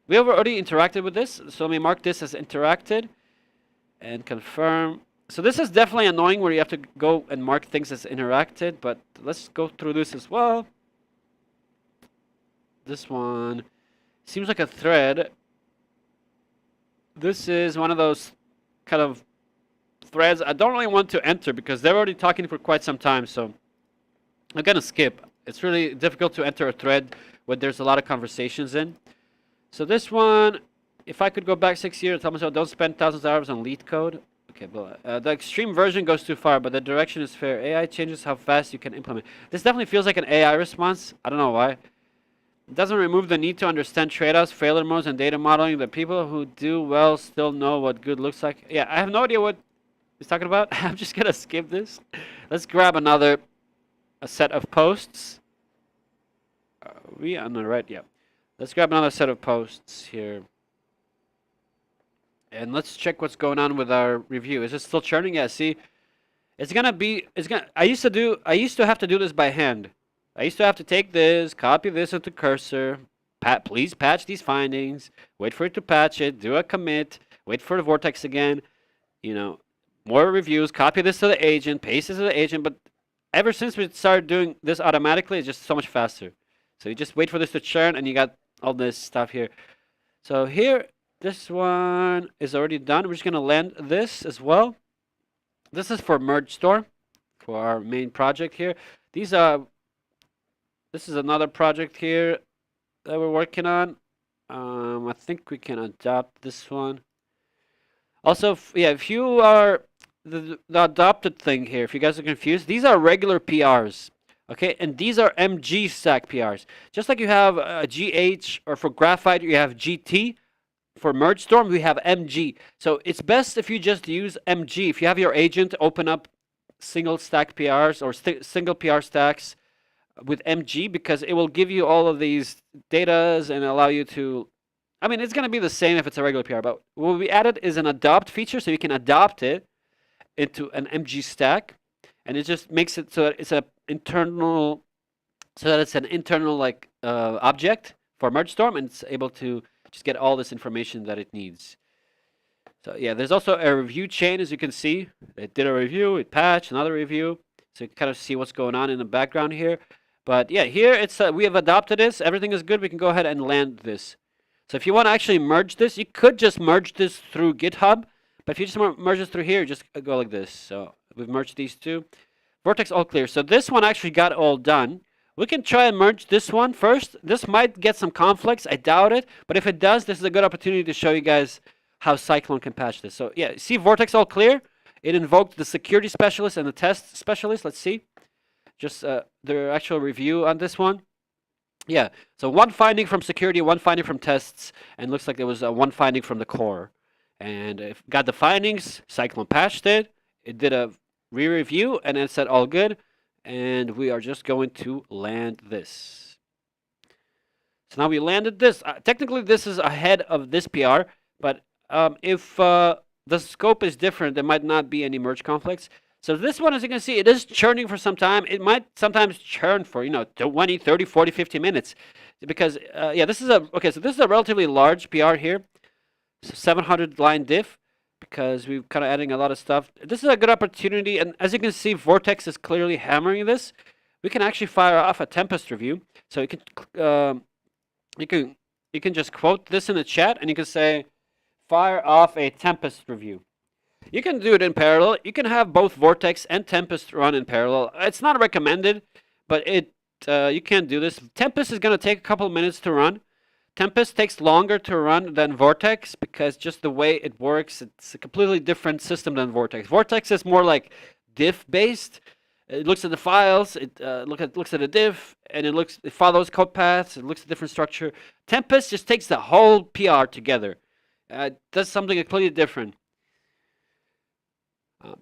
Speaker 1: We have already interacted with this, so let me mark this as interacted and confirm. So this is definitely annoying where you have to go and mark things as interacted, but let's go through this as well. This one seems like a thread. This is one of those kind of threads I don't really want to enter because they're already talking for quite some time, so I'm gonna skip. It's really difficult to enter a thread when there's a lot of conversations in. So this one, if I could go back 6 years, tell myself don't spend thousands of hours on lead code. Okay, but the extreme version goes too far, but the direction is fair. AI changes how fast you can implement. This definitely feels like an AI response. I don't know why. It doesn't remove the need to understand trade-offs, failure modes, and data modeling. The people who do well still know what good looks like. Yeah, I have no idea what he's talking about. I'm just going to skip this. Let's grab a set of posts. Are we on the right? Yeah. Let's grab another set of posts here. And let's check what's going on with our review. Is it still churning? Yeah, see. I used to have to do this by hand. I used to have to take this, copy this into Cursor, please patch these findings, wait for it to patch it, do a commit, wait for the vortex again, more reviews, copy this to the agent, paste this to the agent. But ever since we started doing this automatically, it's just so much faster. So you just wait for this to churn and you got all this stuff here. So here, this one is already done. We're just going to land this as well. This is for Mergestorm, for our main project here. This is another project here that we're working on. I think we can adopt this one. Also, if you are the adopted thing here, if you guys are confused, these are regular PRs, okay? And these are MG stack PRs. Just like you have a GH, or for Graphite, you have GT. For Mergestorm, we have MG. So it's best if you just use MG. If you have your agent open up single stack PRs or single PR stacks with MG, because it will give you all of these datas and allow you to, it's going to be the same if it's a regular PR, but what we added is an adopt feature, so you can adopt it into an MG stack, and it just makes it so that it's an internal object for Mergestorm, and it's able to just get all this information that it needs. So yeah, there's also a review chain, as you can see. It did a review, it patched, another review, so you can kind of see what's going on in the background here. But yeah, here it's we have adopted this. Everything is good. We can go ahead and land this. So if you want to actually merge this, you could just merge this through GitHub. But if you just want to merge this through here, just go like this. So we've merged these two. Vortex all clear. So this one actually got all done. We can try and merge this one first. This might get some conflicts. I doubt it. But if it does, this is a good opportunity to show you guys how Cyclone can patch this. So yeah, see Vortex all clear. It invoked the security specialist and the test specialist. Let's see. Just their actual review on this one. Yeah, so one finding from security, one finding from tests, and looks like there was one finding from the core. And it got the findings, Cyclone patched it. It did a re-review, and it said all good. And we are just going to land this. So now we landed this. Technically, this is ahead of this PR, but if the scope is different, there might not be any merge conflicts. So this one, as you can see, it is churning for some time. It might sometimes churn for, 20, 30, 40, 50 minutes. Because, yeah, this is so this is a relatively large PR here. So 700 line diff, because we're kind of adding a lot of stuff. This is a good opportunity, and as you can see, Vortex is clearly hammering this. We can actually fire off a Tempest review. So you can just quote this in the chat, and you can say, fire off a Tempest review. You can do it in parallel. You can have both Vortex and Tempest run in parallel. It's not recommended, but you can do this. Tempest is going to take a couple minutes to run. Tempest takes longer to run than Vortex because just the way it works, it's a completely different system than Vortex. Vortex is more like diff-based. It looks at the files, it looks at a diff, and it follows code paths, it looks at different structure. Tempest just takes the whole PR together. Does something completely different.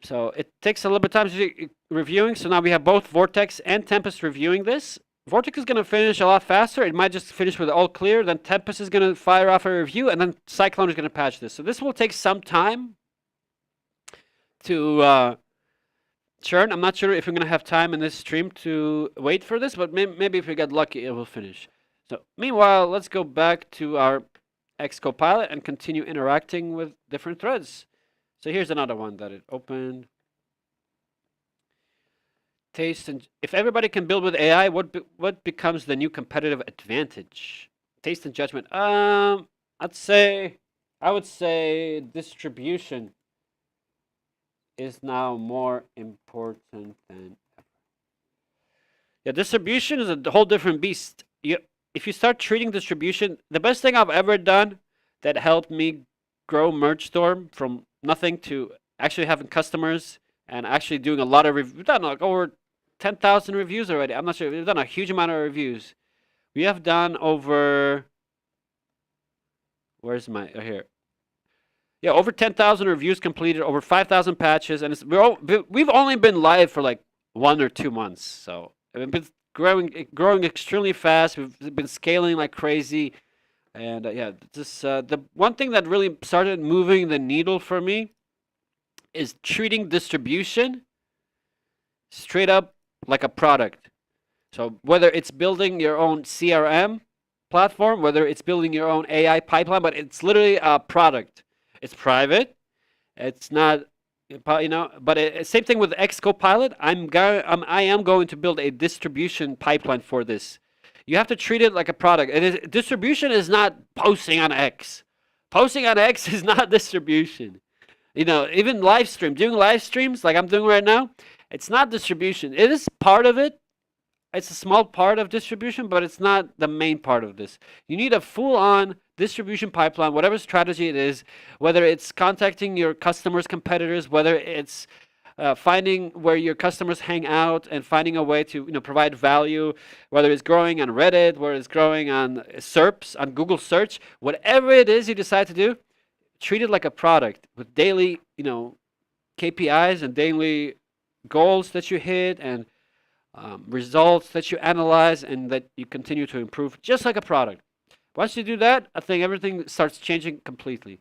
Speaker 1: So it takes a little bit of time reviewing. So now we have both Vortex and Tempest reviewing this. Vortex is going to finish a lot faster. It might just finish with all clear. Then Tempest is going to fire off a review, and then Cyclone is going to patch this. So this will take some time to churn. I'm not sure if we're going to have time in this stream to wait for this, but maybe if we get lucky, it will finish. So meanwhile, let's go back to our X-Copilot and continue interacting with different threads. So here's another one that it opened. Taste and if everybody can build with AI, what becomes the new competitive advantage? Taste and judgment. I would say distribution is now more important than ever. Yeah, distribution is a whole different beast. If you start treating distribution, the best thing I've ever done that helped me grow Mergestorm from nothing to actually having customers and actually doing a lot of reviews. We've done like over 10,000 reviews already. I'm not sure. We've done a huge amount of reviews. We have done over... Where's my... Oh, here. Yeah, over 10,000 reviews completed, over 5,000 patches, and we've only been live for like 1 or 2 months. So we've been growing extremely fast. We've been scaling like crazy. And yeah, the one thing that really started moving the needle for me is treating distribution straight up like a product. So whether it's building your own CRM platform, whether it's building your own AI pipeline, but it's literally a product. It's private. It's not, but same thing with X-Copilot. I am going to build a distribution pipeline for this. You have to treat it like a product. Distribution is not posting on X. Posting on X is not distribution. Even live stream, doing live streams like I'm doing right now, it's not distribution. It is part of it. It's a small part of distribution, but it's not the main part of this. You need a full-on distribution pipeline, whatever strategy it is, whether it's contacting your customers, competitors, whether it's finding where your customers hang out and finding a way to provide value, whether it's growing on Reddit, whether it's growing on SERPs, on Google search, whatever it is you decide to do, treat it like a product with daily KPIs and daily goals that you hit and results that you analyze and that you continue to improve, just like a product. Once you do that, I think everything starts changing completely.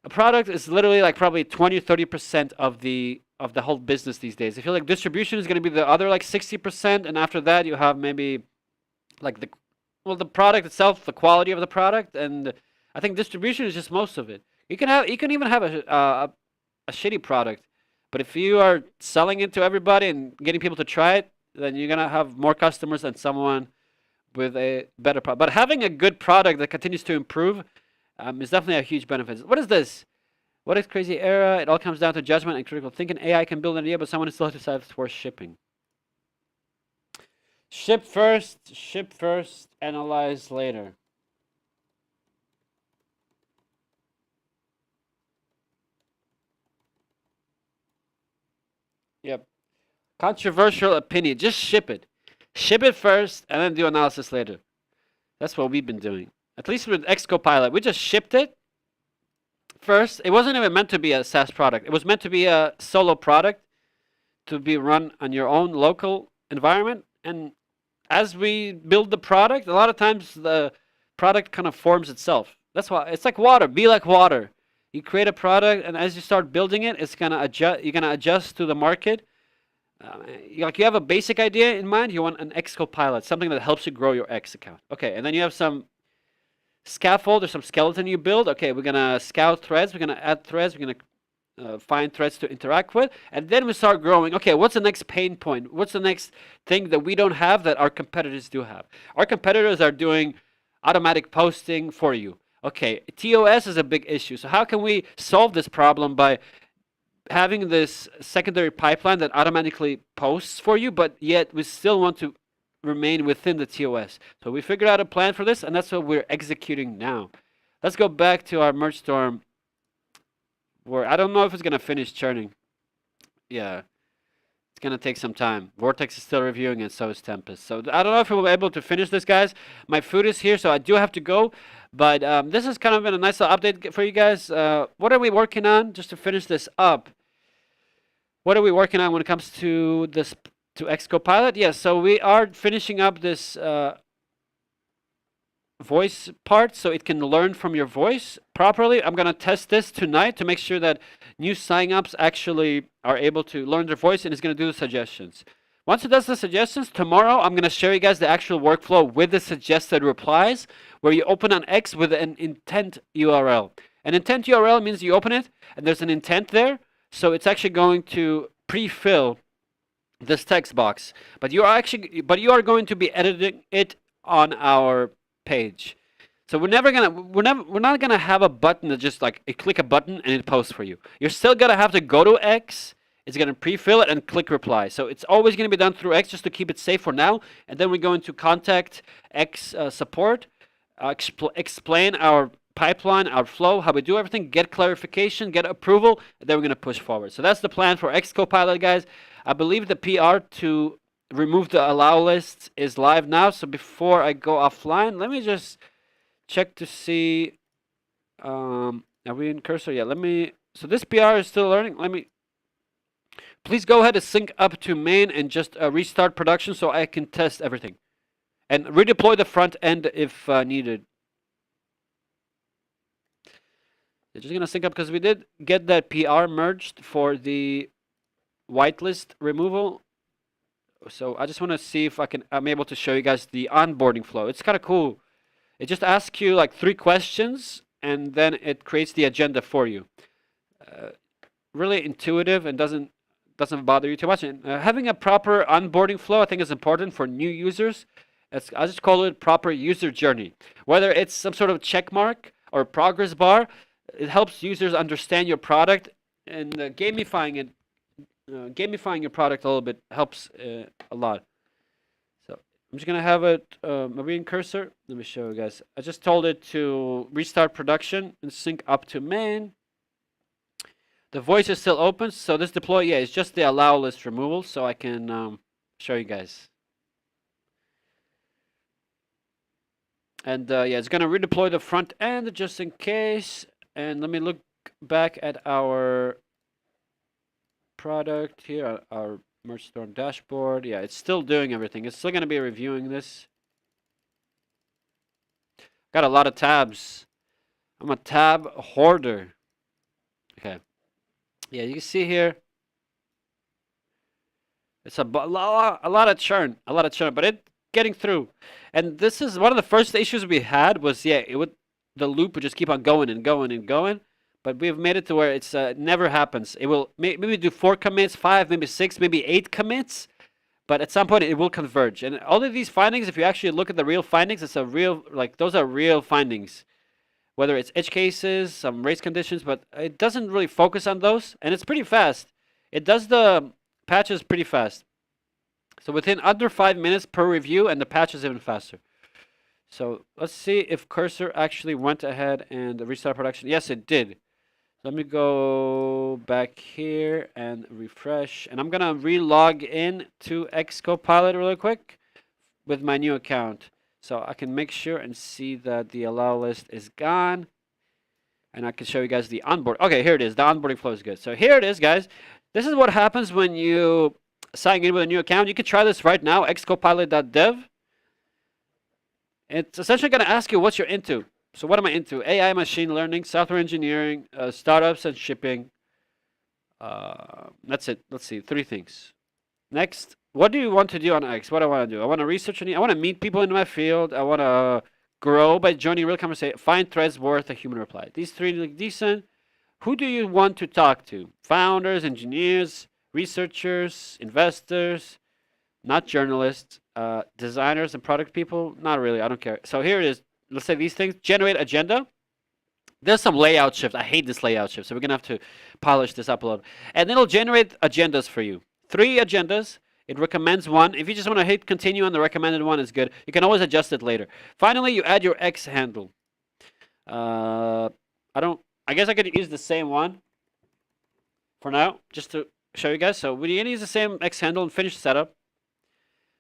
Speaker 1: A product is literally like probably 20 or 30% of the whole business these days. I feel like distribution is going to be the other like 60%, and after that you have maybe like the product itself, the quality of the product, and I think distribution is just most of it. You can even have a shitty product, but if you are selling it to everybody and getting people to try it, then you're gonna have more customers than someone with a better product. But having a good product that continues to improve is definitely a huge benefit. What is this? What is crazy era? It all comes down to judgment and critical thinking. AI can build an idea, but someone still decides it's worth shipping. Ship first, analyze later. Yep. Controversial opinion. Just ship it. Ship it first and then do analysis later. That's what we've been doing. At least with X-Copilot, we just shipped it first. It wasn't even meant to be a SaaS product. It was meant to be a solo product to be run on your own local environment. And as we build the product, a lot of times the product kind of forms itself. That's why it's like water. Be like water. You create a product, and as you start building it, it's gonna adjust. You're gonna adjust to the market. Like you have a basic idea in mind. You want an X-Copilot, something that helps you grow your X account. Okay, and then you have some scaffold or some skeleton you build. Okay, we're gonna scout threads. We're gonna add threads. We're gonna find threads to interact with, and then we start growing. Okay, what's the next pain point? What's the next thing that we don't have that our competitors do have? Our competitors are doing automatic posting for you. Okay, TOS is a big issue. So how can we solve this problem by having this secondary pipeline that automatically posts for you, but yet we still want to remain within the TOS? So we figured out a plan for this, and that's what we're executing now. Let's go back to our Mergestorm, where I don't know if it's going to finish churning. Yeah, it's going to take some time. Vortex is still reviewing, and so is Tempest. So I don't know if we'll be able to finish this, guys. My food is here, so I do have to go. But this has kind of been a nice little update for you guys. What are we working on, just to finish this up? What are we working on when it comes to this, to X-Copilot? Yeah, so we are finishing up this voice part so it can learn from your voice properly. I'm going to test this tonight to make sure that new signups actually are able to learn their voice, and it's going to do the suggestions. Once it does the suggestions, tomorrow I'm going to show you guys the actual workflow with the suggested replies, where you open an X with an intent URL. An intent URL means you open it and there's an intent there, so it's actually going to pre-fill this text box. But you are going to be editing it on our page. So we're not gonna have a button that just like you click a button and it posts for you. You're still gonna have to go to X. It's gonna pre-fill it and click reply. So it's always gonna be done through X just to keep it safe for now. And then we're going to contact X support, explain our pipeline, our flow, how we do everything, get clarification, get approval, and then we're gonna push forward. So that's the plan for X-Copilot, guys. I believe the PR to remove the allow lists is live now. So before I go offline, let me just check to see. Are we in Cursor? Yeah. So this PR is still learning. Please go ahead and sync up to main and just restart production so I can test everything, and redeploy the front end if needed. They're just gonna sync up because we did get that PR merged for the whitelist removal. So I just want to see if I'm able to show you guys the onboarding flow. It's kind of cool. It just asks you like 3 questions, and then it creates the agenda for you. Really intuitive and doesn't bother you too much. And having a proper onboarding flow, I think, is important for new users. I just call it proper user journey. Whether it's some sort of check mark or progress bar, it helps users understand your product, and gamifying it. Gamifying your product a little bit helps a lot. So I'm just gonna have it marine cursor. Let me show you guys. I just told it to restart production and sync up to main. The voice is still open, so this deploy, yeah, it's just the allow list removal, so I can show you guys. And yeah, it's gonna redeploy the front end just in case. And let me look back at our product here, our Mergestorm dashboard. Yeah, it's still doing everything. It's still going to be reviewing this. Got a lot of tabs. I'm a tab hoarder. Okay. Yeah, you can see here. It's a lot of churn, but it's getting through. And this is one of the first issues we had was, yeah, the loop would just keep on going and going and going. But we've made it to where it's never happens. It will maybe do 4 commits, 5, maybe 6, maybe 8 commits, but at some point it will converge. And all of these findings, if you actually look at the real findings, it's a real, like, those are real findings. Whether it's edge cases, some race conditions, but it doesn't really focus on those, and it's pretty fast. It does the patches pretty fast. So within under 5 minutes per review, and the patch is even faster. So let's see if Cursor actually went ahead and restarted production. Yes, it did. Let me go back here and refresh. And I'm gonna re-log in to X-Copilot really quick with my new account. So I can make sure and see that the allow list is gone. And I can show you guys the onboard. Okay, here it is. The onboarding flow is good. So here it is, guys. This is what happens when you sign in with a new account. You can try this right now, xcopilot.dev. It's essentially going to ask you what you're into. So what am I into? AI, machine learning, software engineering, startups, and shipping. That's it. Let's see, 3 things. Next, what do you want to do on X? What do I want to do? I want to research. I want to meet people in my field. I want to grow by joining real conversation. Find threads worth a human reply. These 3 look decent. Who do you want to talk to? Founders, engineers, researchers, investors, not journalists, designers and product people. Not really. I don't care. So here it is. Let's say these things. Generate agenda. There's some layout shift. I hate this layout shift. So we're going to have to polish this up a little. And it'll generate agendas for you. 3 agendas. It recommends one. If you just want to hit continue on the recommended one, it's good. You can always adjust it later. Finally, you add your X handle. I guess I could use the same one for now, just to show you guys. So we're going to use the same X handle and finish setup.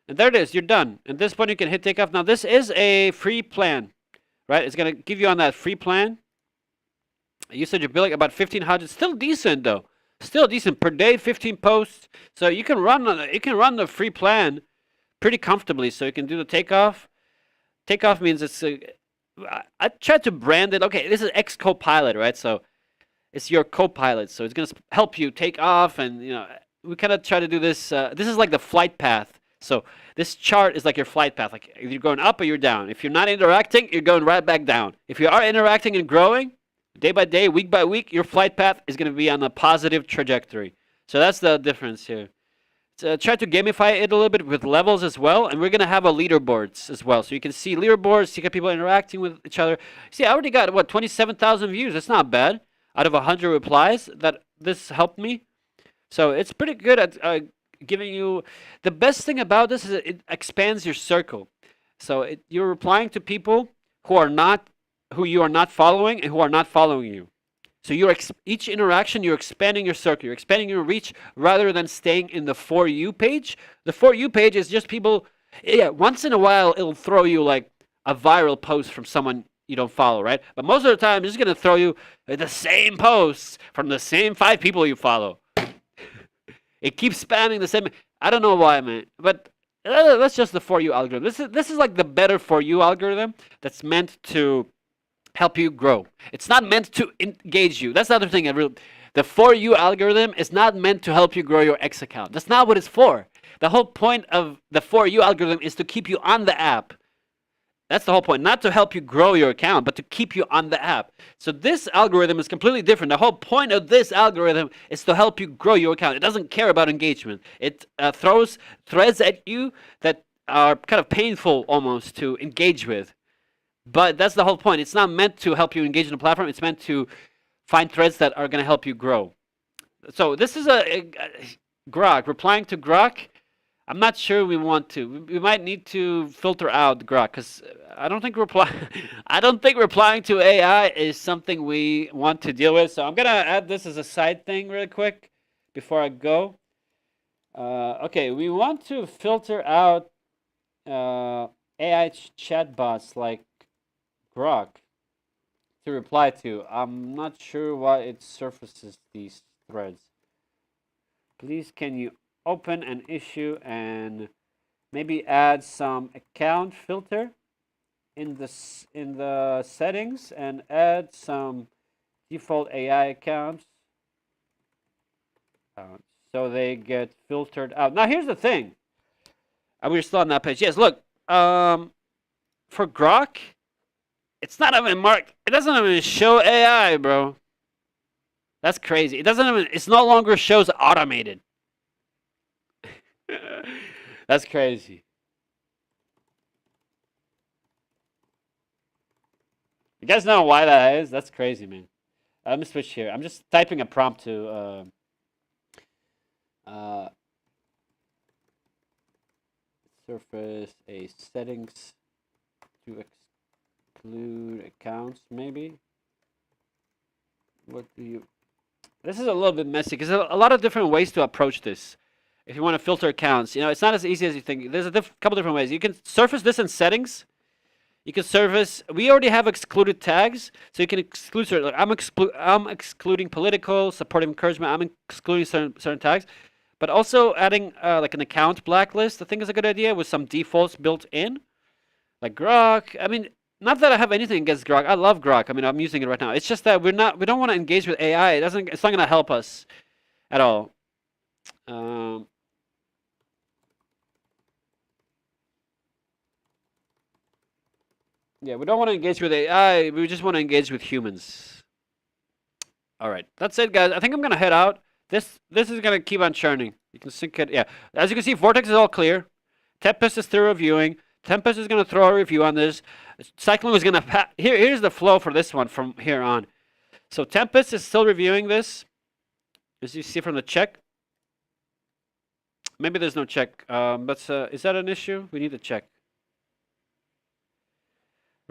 Speaker 1: And there it is. You're done. At this point, you can hit takeoff. Now, this is a free plan, right? It's going to give you on that free plan. You said you're billing about 1,500. Still decent, though. Still decent per day, 15 posts. So you can run the free plan pretty comfortably. So you can do the takeoff. Takeoff means it's I tried to brand it. Okay, this is X-Copilot, right? So it's your copilot. So it's gonna help you take off, and we kind of try to do this. This is like the flight path. So this chart is like your flight path. Like if you're going up or you're down. If you're not interacting, you're going right back down. If you are interacting and growing, day by day, week by week, your flight path is going to be on a positive trajectory. So that's the difference here. So try to gamify it a little bit with levels as well, and we're going to have a leaderboards as well. So you can see leaderboards, see people interacting with each other. See, I already got, 27,000 views. That's not bad. Out of 100 replies, that this helped me. So it's pretty good at giving you... The best thing about this is it expands your circle. So you're replying to people who you are not following and who are not following you. So each interaction, you're expanding your circle, you're expanding your reach rather than staying in the For You page. The For You page is just people, once in a while it'll throw you like a viral post from someone you don't follow, right? But most of the time, it's just going to throw you the same posts from the same 5 people you follow. It keeps spamming the same. I don't know why, man, but that's just the For You algorithm. This is like the better For You algorithm that's meant to help you grow. It's not meant to engage you. That's the other thing. The For You algorithm is not meant to help you grow your X account. That's not what it's for. The whole point of the For You algorithm is to keep you on the app. That's the whole point. Not to help you grow your account, but to keep you on the app. So this algorithm is completely different. The whole point of this algorithm is to help you grow your account. It doesn't care about engagement. It throws threads at you that are kind of painful almost to engage with. But that's the whole point. It's not meant to help you engage in the platform. It's meant to find threads that are going to help you grow. So this is a Grok. Replying to Grok, I'm not sure we want to. We might need to filter out Grok because I don't think replying to AI is something we want to deal with. So I'm going to add this as a side thing really quick before I go. Okay, we want to filter out AI chatbots like Grok to reply to. I'm not sure why it surfaces these threads. Please, can you open an issue and maybe add some account filter in the settings and add some default AI accounts so they get filtered out. Now here's the thing. We're still on that page. Yes, look. For Grok, it's not even marked. It doesn't even show AI, bro. That's crazy. It's no longer shows automated. That's crazy. You guys know why that is? That's crazy, man. Let me switch here. I'm just typing a prompt to surface a settings to exclude accounts, maybe. What do you... This is a little bit messy because there's a lot of different ways to approach this. If you want to filter accounts, you know, it's not as easy as you think. There's a couple different ways. You can surface this in settings. You can surface. We already have excluded tags, so you can exclude certain. Like I'm excluding political, supportive encouragement. I'm excluding certain tags, but also adding like an account blacklist. I think is a good idea with some defaults built in, like Grok. I mean, not that I have anything against Grok. I love Grok. I mean, I'm using it right now. It's just that we don't want to engage with AI. It's not going to help us at all. Yeah, we don't want to engage with AI. We just want to engage with humans. All right, that's it, guys. I think I'm gonna head out. This is gonna keep on churning. You can sync it. Yeah, as you can see, Vortex is all clear. Tempest is still reviewing. Tempest is gonna throw a review on this. Cyclone is gonna here's the flow for this one from here on. So Tempest is still reviewing this, as you see from the check. Maybe there's no check, but is that an issue? We need to check.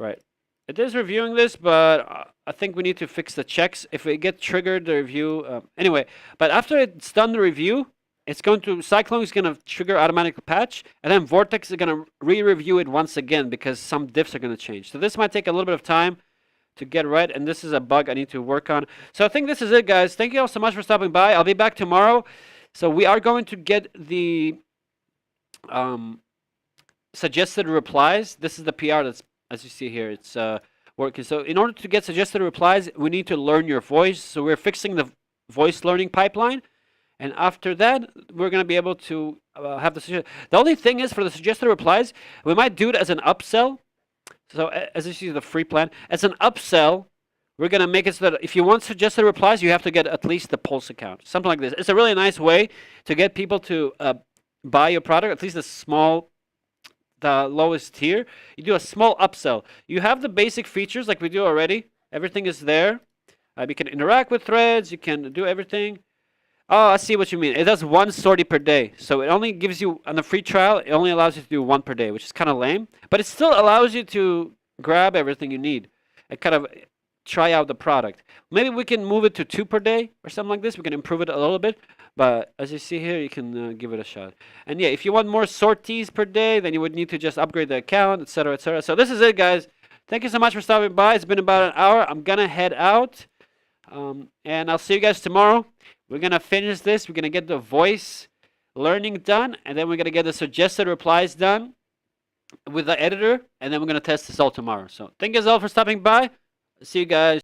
Speaker 1: Right. It is reviewing this, but I think we need to fix the checks. If it get triggered, the review... anyway, but after it's done the review, it's going to... Cyclone is going to trigger automatic patch, and then Vortex is going to re-review it once again because some diffs are going to change. So this might take a little bit of time to get right, and this is a bug I need to work on. So I think this is it, guys. Thank you all so much for stopping by. I'll be back tomorrow. So we are going to get the suggested replies. This is the PR that's... As you see here, it's working. So in order to get suggested replies, we need to learn your voice. So we're fixing the voice learning pipeline. And after that, we're going to be able to have the suggestion. The only thing is for the suggested replies, we might do it as an upsell. So as you see, the free plan. As an upsell, we're going to make it so that if you want suggested replies, you have to get at least the Pulse account. Something like this. It's a really nice way to get people to buy your product, at least the lowest tier. You do a small upsell. You have the basic features like we do already. Everything is there. You can interact with threads. You can do everything. Oh, I see what you mean. It does one sortie per day. So it only gives you, on the free trial, it only allows you to do one per day, which is kind of lame. But it still allows you to grab everything you need and kind of try out the product. Maybe we can move it to 2 per day or something like this. We can improve it a little bit. But as you see here, you can give it a shot. And yeah, if you want more sorties per day, then you would need to just upgrade the account, etc., etc. So this is it, guys. Thank you so much for stopping by. It's been about an hour. I'm going to head out. And I'll see you guys tomorrow. We're going to finish this. We're going to get the voice learning done. And then we're going to get the suggested replies done with the editor. And then we're going to test this all tomorrow. So thank you all for stopping by. See you guys.